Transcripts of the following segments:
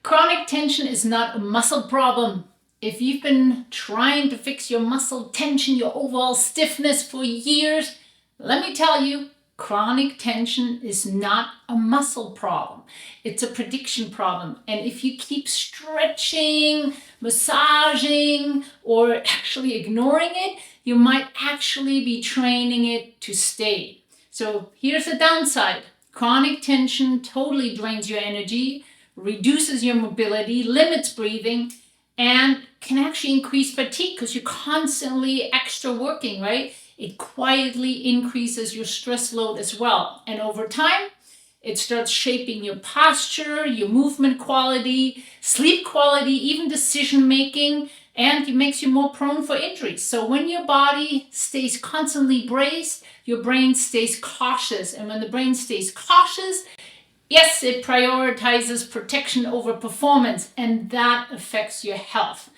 Chronic tension is not a muscle problem. If you've been trying to fix your muscle tension, your overall stiffness for years, let me tell you, chronic tension is not a muscle problem. It's a prediction problem. And if you keep stretching, massaging, or actually ignoring it, you might actually be training it to stay. So here's the downside. Chronic tension totally drains your energy, reduces your mobility, limits breathing, and can actually increase fatigue because you're constantly extra working, right? It quietly increases your stress load as well. And over time, it starts shaping your posture, your movement quality, sleep quality, even decision making, and it makes you more prone for injuries. So when your body stays constantly braced, your brain stays cautious. And when the brain stays cautious, yes, it prioritizes protection over performance, and that affects your health.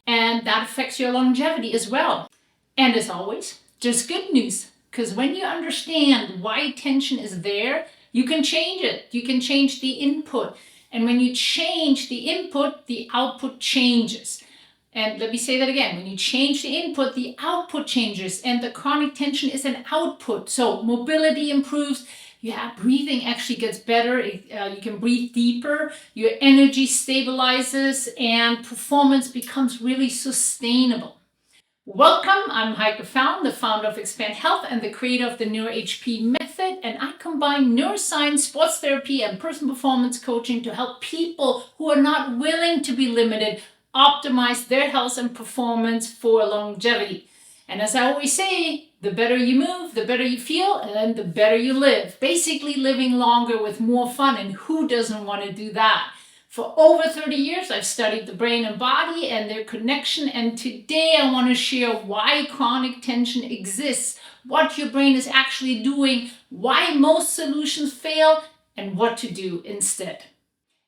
And that affects your longevity as well. And as always, just good news, because when you understand why tension is there, you can change it. You can change the input. And when you change the input, the output changes. And let me say that again. When you change the input, the output changes. And the chronic tension is an output. So mobility improves. Yeah, breathing actually gets better. You can breathe deeper. Your energy stabilizes and performance becomes really sustainable. Welcome, I'm Heike Fallon, the founder of Expand Health and the creator of the NeuroHP method, and I combine neuroscience, sports therapy, and personal performance coaching to help people who are not willing to be limited optimize their health and performance for longevity. And as I always say, the better you move, the better you feel, and the better you live. Basically living longer with more fun, and who doesn't want to do that? For over 30 years, I've studied the brain and body and their connection, and today I want to share why chronic tension exists, what your brain is actually doing, why most solutions fail, and what to do instead.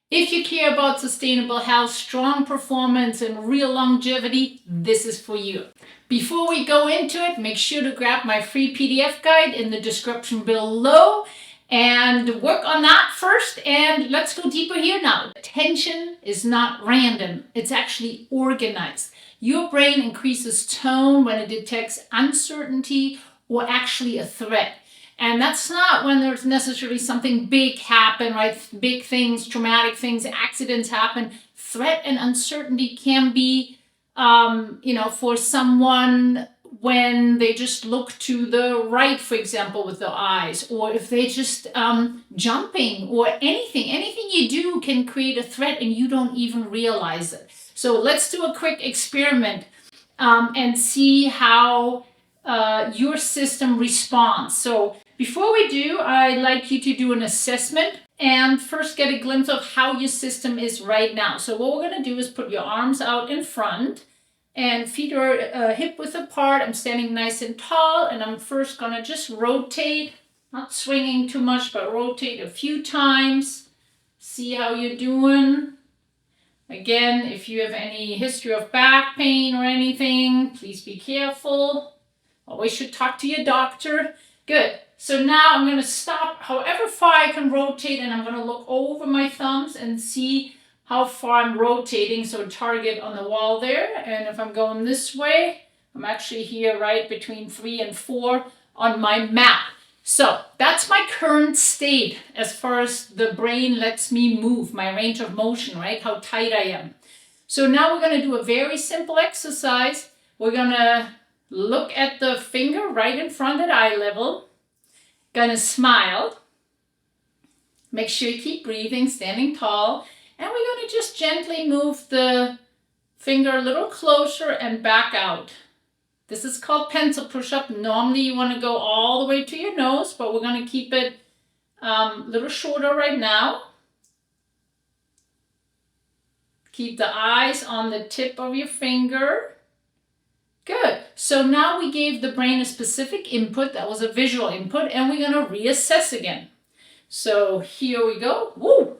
If you care about sustainable health, strong performance, and real longevity, this is for you. Before we go into it, make sure to grab my free PDF guide in the description below and work on that first. And let's go deeper here now. Tension is not random. It's actually organized. Your brain increases tone when it detects uncertainty or actually a threat. And that's not when there's necessarily something big happen, right? Big things, traumatic things, accidents happen. Threat and uncertainty can be, for someone when they just look to the right, for example, with their eyes, or if they just jumping or anything you do can create a threat and you don't even realize it. So let's do a quick experiment and see how your system responds. So before we do, I'd like you to do an assessment and first get a glimpse of how your system is right now. So what we're going to do is put your arms out in front and feet are hip width apart. I'm standing nice and tall, and I'm first going to just rotate, not swinging too much, but rotate a few times. See how you're doing. Again, if you have any history of back pain or anything, please be careful. Always should talk to your doctor. Good. So now I'm going to stop however far I can rotate, and I'm going to look over my thumbs and see how far I'm rotating. So target on the wall there. And if I'm going this way, I'm actually here right between 3 and 4 on my map. So that's my current state as far as the brain lets me move, my range of motion, right? How tight I am. So now we're going to do a very simple exercise. We're going to look at the finger right in front at eye level. Gonna smile. Make sure you keep breathing, standing tall. And we're gonna just gently move the finger a little closer and back out. This is called pencil push-up. Normally you want to go all the way to your nose, but we're going to keep it a little shorter right now. Keep the eyes on the tip of your finger. Good. So now we gave the brain a specific input. That was a visual input, and we're going to reassess again. So here we go. Woo!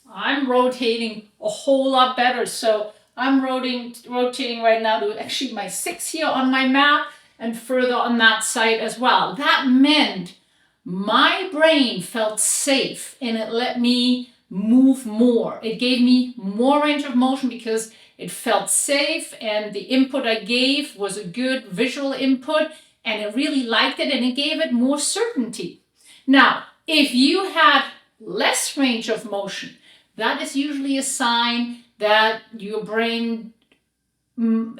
I'm rotating a whole lot better. So I'm rotating right now to actually my 6 here on my map and further on that side as well. That meant my brain felt safe and it let me move more. It gave me more range of motion because it felt safe and the input I gave was a good visual input and it really liked it and it gave it more certainty. Now, if you had less range of motion, that is usually a sign that your brain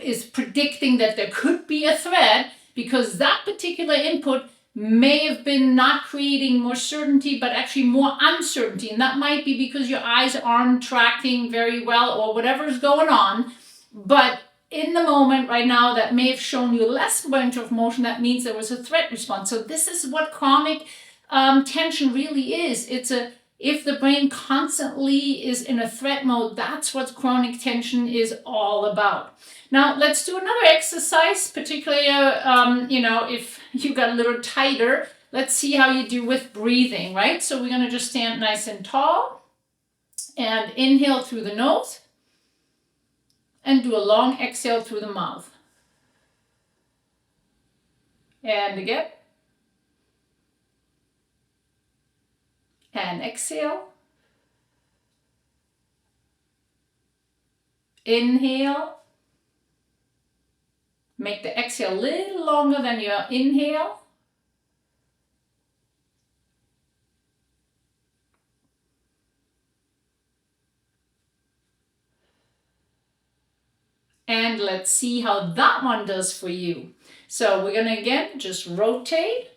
is predicting that there could be a threat because that particular input may have been not creating more certainty, but actually more uncertainty. And that might be because your eyes aren't tracking very well or whatever is going on. But in the moment right now, that may have shown you less range of motion. That means there was a threat response. So this is what chronic tension really is. If the brain constantly is in a threat mode, that's what chronic tension is all about. Now, let's do another exercise, particularly, if you got a little tighter. Let's see how you do with breathing, right? So we're going to just stand nice and tall and inhale through the nose and do a long exhale through the mouth. And again. And exhale. Inhale. Make the exhale a little longer than your inhale. And let's see how that one does for you. So we're going to again just rotate.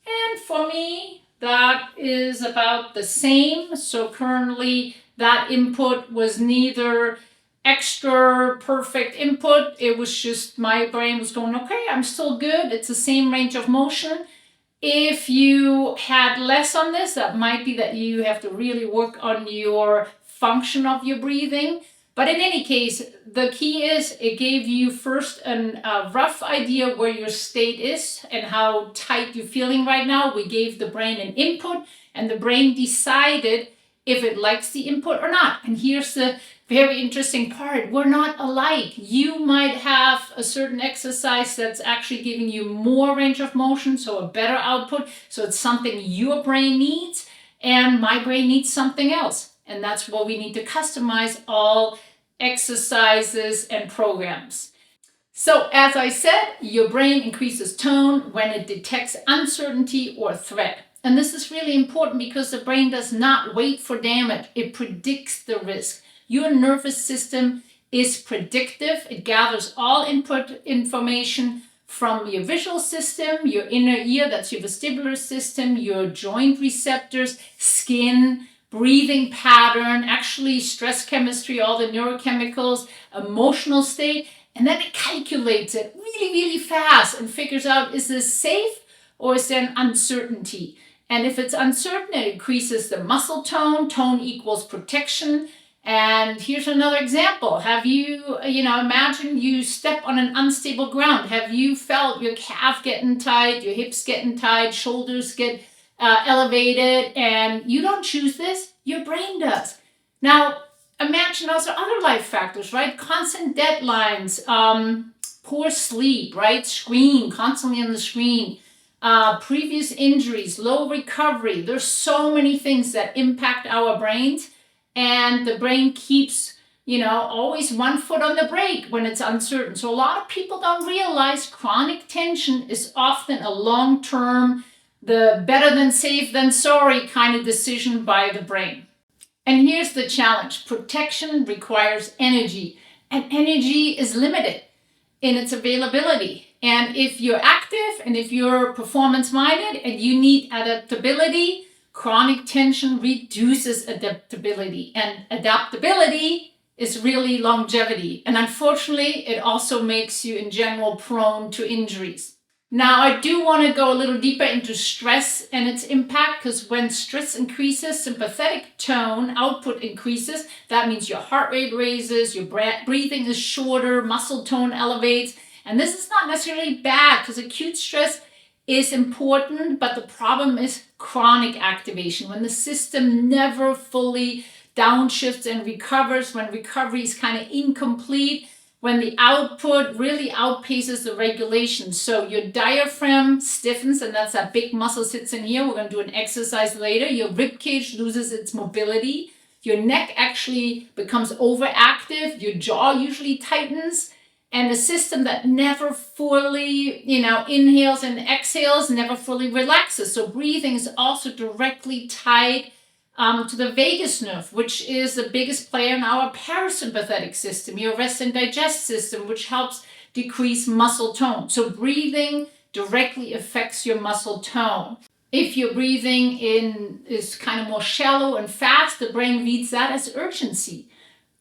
And for me, that is about the same. So currently that input was neither extra perfect input. It was just my brain was going, okay, I'm still good. It's the same range of motion. If you had less on this, that might be that you have to really work on your function of your breathing. But in any case, the key is it gave you first a rough idea where your state is and how tight you're feeling right now. We gave the brain an input and the brain decided if it likes the input or not. And here's the very interesting part. We're not alike. You might have a certain exercise that's actually giving you more range of motion, so a better output. So it's something your brain needs and my brain needs something else. And that's what we need to customize all exercises and programs. So as I said, your brain increases tone when it detects uncertainty or threat. And this is really important because the brain does not wait for damage. It predicts the risk. Your nervous system is predictive. It gathers all input information from your visual system, your inner ear, that's your vestibular system, your joint receptors, skin, breathing pattern, actually stress chemistry, all the neurochemicals, emotional state, and then it calculates it really, really fast and figures out, is this safe or is there an uncertainty? And if it's uncertain, it increases the muscle tone. Tone equals protection. And here's another example. Have you, imagine you step on an unstable ground. Have you felt your calf getting tight, your hips getting tight, shoulders get elevated, and you don't choose this, your brain does. Now, imagine also other life factors, right? Constant deadlines, poor sleep, right? Screen, constantly on the screen, previous injuries, low recovery. There's so many things that impact our brains, and the brain keeps, always one foot on the brake when it's uncertain. So a lot of people don't realize chronic tension is often a long-term, the better than safe than sorry kind of decision by the brain. And here's the challenge. Protection requires energy, and energy is limited in its availability. And if you're active and if you're performance-minded and you need adaptability, chronic tension reduces adaptability. And adaptability is really longevity. And unfortunately, it also makes you in general prone to injuries. Now, I do want to go a little deeper into stress and its impact, because when stress increases, sympathetic tone output increases. That means your heart rate raises, your breathing is shorter, muscle tone elevates. And this is not necessarily bad, because acute stress is important, but the problem is chronic activation, when the system never fully downshifts and recovers, when recovery is kind of incomplete, when the output really outpaces the regulation. So your diaphragm stiffens, and that's that big muscle sits in here. We're going to do an exercise later. Your rib cage loses its mobility. your neck actually becomes overactive, your jaw usually tightens, and a system that never fully, inhales and exhales, never fully relaxes. So breathing is also directly tied to the vagus nerve, which is the biggest player in our parasympathetic system, your rest and digest system, which helps decrease muscle tone. So breathing directly affects your muscle tone. If your breathing is kind of more shallow and fast, the brain reads that as urgency.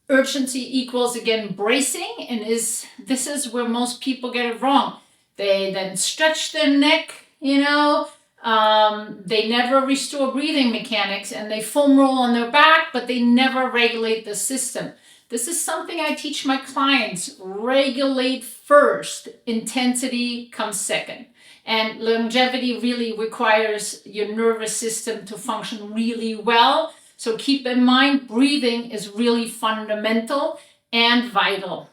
Urgency equals, again, bracing, and this is where most people get it wrong. They then stretch their neck, they never restore breathing mechanics, and they foam roll on their back, but they never regulate the system. This is something I teach my clients. Regulate first, intensity comes second. And longevity really requires your nervous system to function really well. So keep in mind, breathing is really fundamental and vital.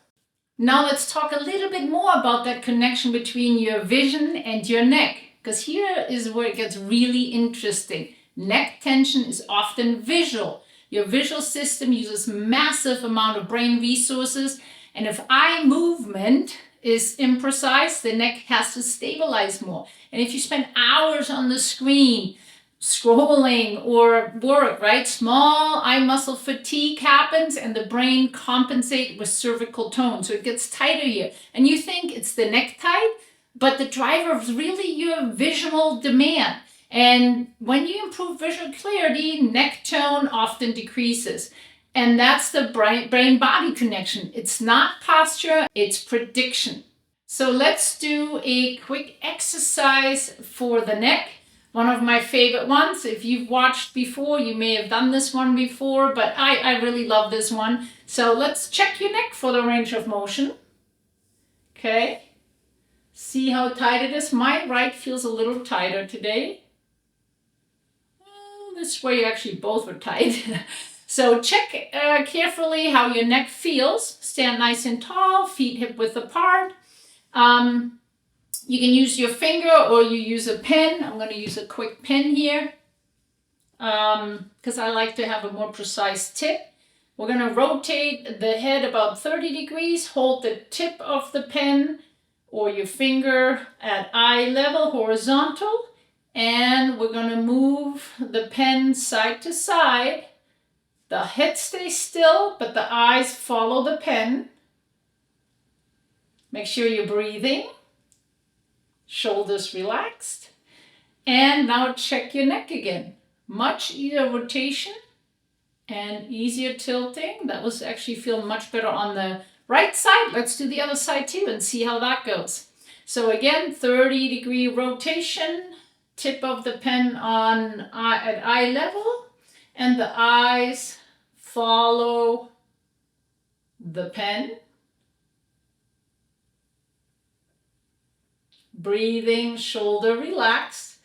Now let's talk a little bit more about that connection between your vision and your neck, because here is where it gets really interesting. Neck tension is often visual. Your visual system uses massive amount of brain resources, and if eye movement is imprecise, the neck has to stabilize more. And if you spend hours on the screen, scrolling or work, right? Small eye muscle fatigue happens and the brain compensates with cervical tone. So it gets tighter here. And you think it's the neck tight, but the driver is really your visual demand. And when you improve visual clarity, neck tone often decreases. And that's the brain-body connection. It's not posture, it's prediction. So let's do a quick exercise for the neck. One of my favorite ones. If you've watched before, you may have done this one before, but I really love this one. So let's check your neck for the range of motion. Okay. See how tight it is. My right feels a little tighter today. Well, this way actually both are tight. So check carefully how your neck feels. Stand nice and tall, feet hip width apart. You can use your finger or you use a pen. I'm going to use a quick pen here because I like to have a more precise tip. We're going to rotate the head about 30 degrees. Hold the tip of the pen or your finger at eye level, horizontal. And we're going to move the pen side to side. The head stays still, but the eyes follow the pen. Make sure you're breathing. Shoulders relaxed. And now check your neck again. Much easier rotation and easier tilting. That was actually feel much better on the right side. Let's do the other side too and see how that goes. So again, 30-degree rotation. Tip of the pen on at eye level. And the eyes follow the pen. Breathing, shoulder relaxed.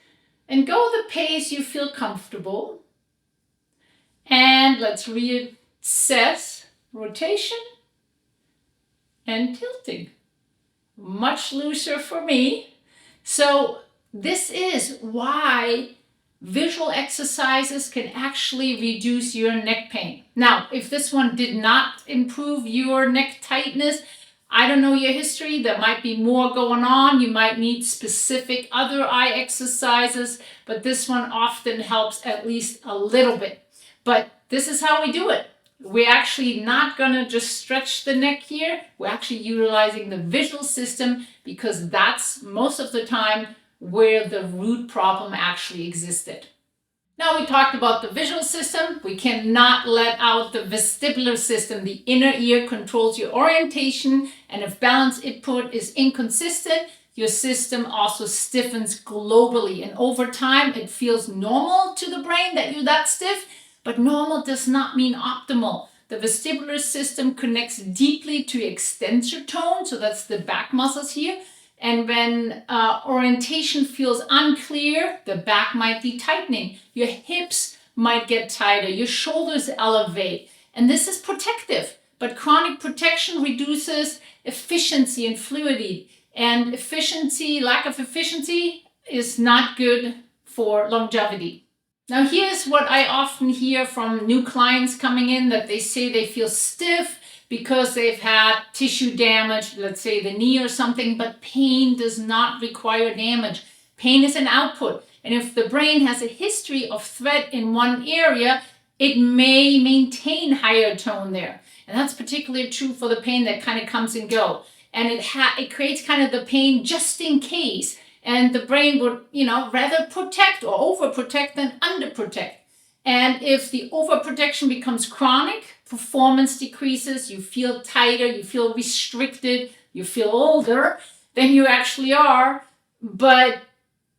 And go the pace you feel comfortable. And let's reassess rotation and tilting. Much looser for me. So this is why visual exercises can actually reduce your neck pain. Now, if this one did not improve your neck tightness, I don't know your history. There might be more going on. You might need specific other eye exercises, but this one often helps at least a little bit. But this is how we do it. We're actually not going to just stretch the neck here. We're actually utilizing the visual system because that's most of the time where the root problem actually existed. Now we talked about the visual system. We cannot let out the vestibular system. The inner ear controls your orientation, and if balance input is inconsistent, your system also stiffens globally. And over time, it feels normal to the brain that you're that stiff, but normal does not mean optimal. The vestibular system connects deeply to extensor tone, so that's the back muscles here. And when orientation feels unclear, the back might be tightening. Your hips might get tighter. Your shoulders elevate. And this is protective. But chronic protection reduces efficiency and fluidity. And efficiency, lack of efficiency, is not good for longevity. Now, here's what I often hear from new clients coming in, that they say they feel stiff because they've had tissue damage, let's say the knee or something, but pain does not require damage. Pain is an output. And if the brain has a history of threat in one area, it may maintain higher tone there. And that's particularly true for the pain that kind of comes and go. And it creates kind of the pain just in case. And the brain would, rather protect or overprotect than underprotect. And if the overprotection becomes chronic, performance decreases, you feel tighter, you feel restricted, you feel older than you actually are. But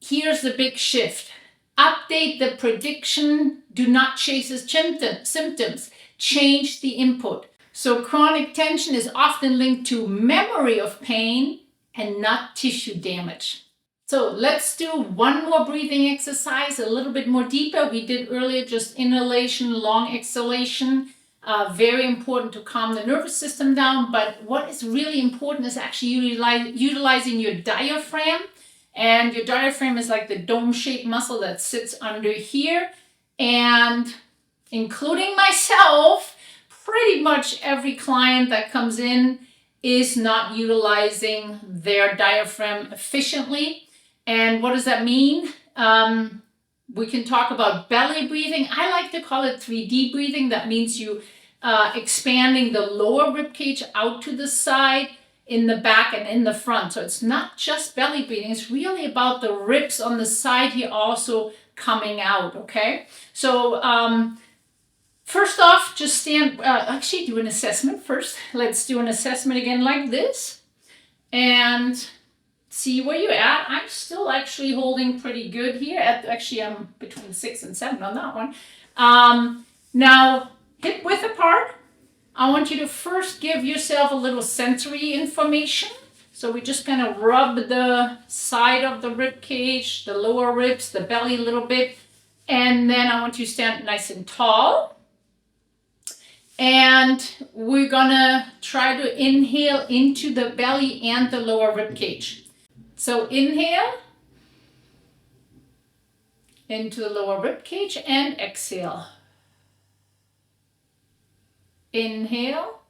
here's the big shift. Update the prediction. Do not chase symptoms. Change the input. So chronic tension is often linked to memory of pain and not tissue damage. So let's do one more breathing exercise, a little bit more deeper. We did earlier just inhalation, long exhalation. Very important to calm the nervous system down. But what is really important is actually utilizing your diaphragm. And your diaphragm is like the dome-shaped muscle that sits under here. And including myself, pretty much every client that comes in is not utilizing their diaphragm efficiently. And what does that mean? We can talk about belly breathing. I like to call it 3D breathing. That means you expanding the lower rib cage out to the side, in the back, and in the front. So it's not just belly breathing. It's really about the ribs on the side here also coming out, okay? So first off, just stand, actually do an assessment first. Let's do an assessment again like this. And see where you're at. I'm still actually holding pretty good here. Actually, I'm between 6 and 7 on that one. Now, hip width apart. I want you to first give yourself a little sensory information. So we're just going to rub the side of the rib cage, the lower ribs, the belly a little bit. And then I want you to stand nice and tall. And we're going to try to inhale into the belly and the lower rib cage. So inhale into the lower rib cage and exhale. Inhale.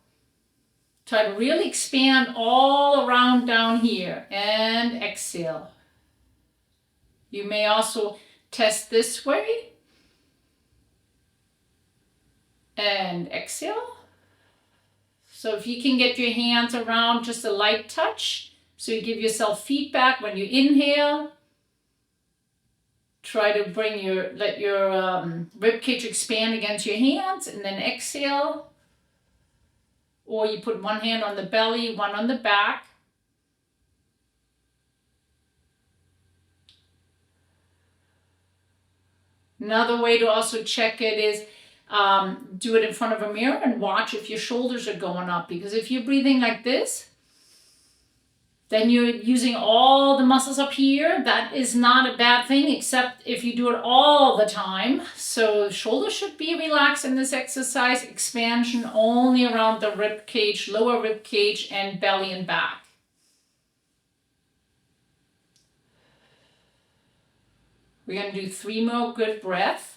Try to really expand all around down here and exhale. You may also test this way and exhale. So if you can get your hands around, just a light touch. So you give yourself feedback when you inhale. Try to let your rib cage expand against your hands, and then exhale. Or you put one hand on the belly, one on the back. Another way to also check it is do it in front of a mirror and watch if your shoulders are going up. Because if you're breathing like this, then you're using all the muscles up here. That is not a bad thing, except if you do it all the time. So shoulders should be relaxed in this exercise. Expansion only around the rib cage, lower rib cage, and belly and back. We're going to do 3 more good breaths.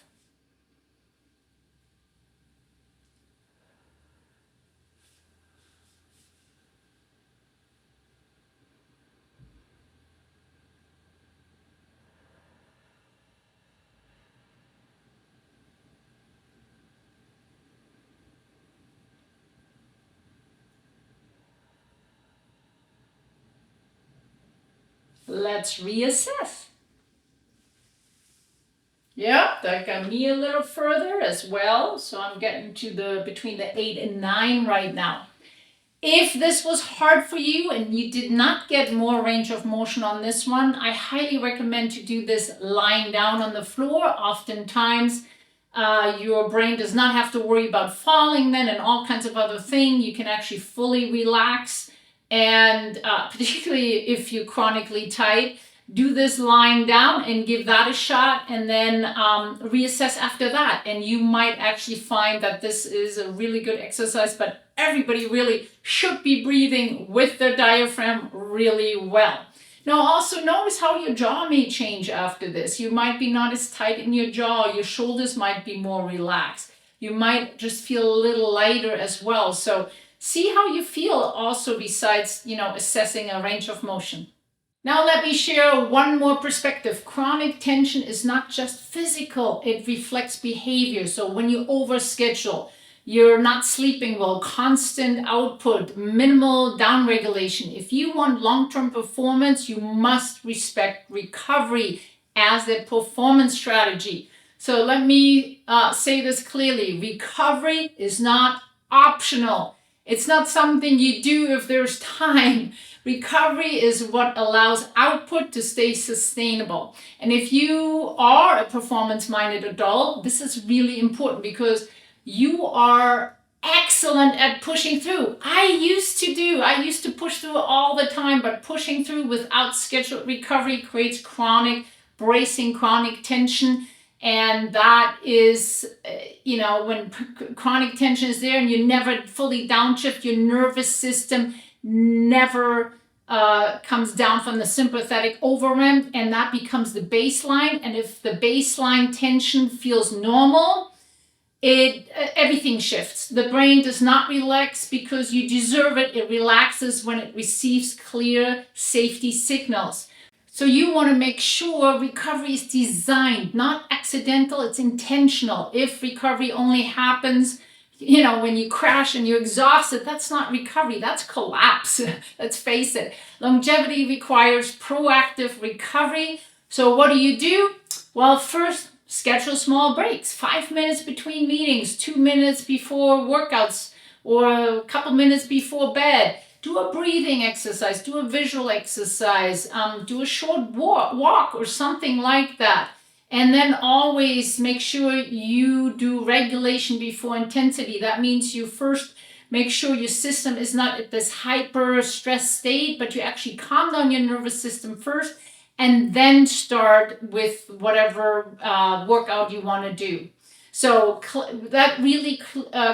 Let's reassess. Yeah, that got me a little further as well. So I'm getting to between the 8 and 9 right now. If this was hard for you and you did not get more range of motion on this one, I highly recommend to do this lying down on the floor. Oftentimes, your brain does not have to worry about falling then and all kinds of other things. You can actually fully relax. And particularly if you're chronically tight, do this lying down and give that a shot, and then reassess after that. And you might actually find that this is a really good exercise, but everybody really should be breathing with their diaphragm really well. Now also notice how your jaw may change after this. You might be not as tight in your jaw. Your shoulders might be more relaxed. You might just feel a little lighter as well. So see how you feel also besides, assessing a range of motion. Now let me share one more perspective. Chronic tension is not just physical, it reflects behavior. So when you overschedule, you're not sleeping well, constant output, minimal downregulation. If you want long-term performance, you must respect recovery as a performance strategy. So let me say this clearly. Recovery is not optional. It's not something you do if there's time. Recovery is what allows output to stay sustainable. And if you are a performance-minded adult, this is really important because you are excellent at pushing through. I used to push through all the time, but pushing through without scheduled recovery creates chronic tension. And that is, when chronic tension is there and you never fully downshift, your nervous system never comes down from the sympathetic overrun, and that becomes the baseline. And if the baseline tension feels normal, everything shifts. The brain does not relax because you deserve it. It relaxes when it receives clear safety signals. So you want to make sure recovery is designed, not accidental, it's intentional. If recovery only happens, when you crash and you're exhausted, that's not recovery, that's collapse. Let's face it. Longevity requires proactive recovery. So what do? Well, first, schedule small breaks, 5 minutes between meetings, 2 minutes before workouts, or a couple minutes before bed. Do a breathing exercise, do a visual exercise, do a short walk or something like that. And then always make sure you do regulation before intensity. That means you first make sure your system is not at this hyper stress state, but you actually calm down your nervous system first and then start with whatever workout you want to do. So that really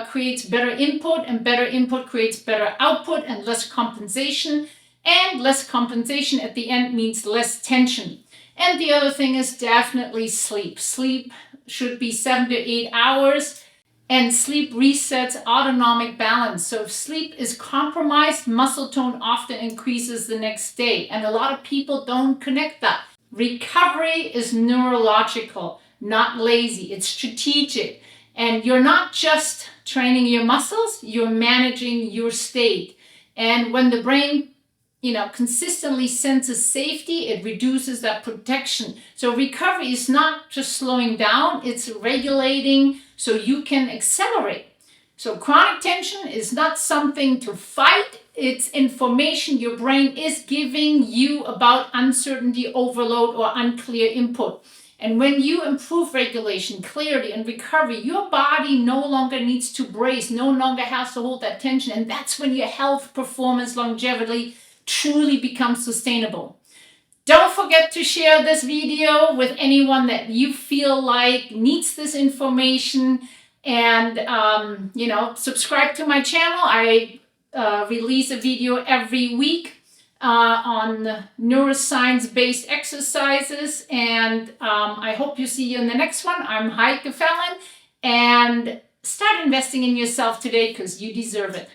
creates better input, and better input creates better output and less compensation. And less compensation at the end means less tension. And the other thing is definitely sleep. Sleep should be 7 to 8 hours, and sleep resets autonomic balance. So if sleep is compromised, muscle tone often increases the next day. And a lot of people don't connect that. Recovery is neurological, not lazy. It's strategic. And you're not just training your muscles, you're managing your state. And when the brain, consistently senses safety, it reduces that protection. So recovery is not just slowing down, it's regulating so you can accelerate. So chronic tension is not something to fight. It's information your brain is giving you about uncertainty, overload, or unclear input. And when you improve regulation, clarity, and recovery, your body no longer needs to brace, no longer has to hold that tension. And that's when your health, performance, longevity truly becomes sustainable. Don't forget to share this video with anyone that you feel like needs this information. And, subscribe to my channel. I release a video every week on neuroscience-based exercises. And I hope you see you in the next one. I'm Heike Fallon. And start investing in yourself today because you deserve it.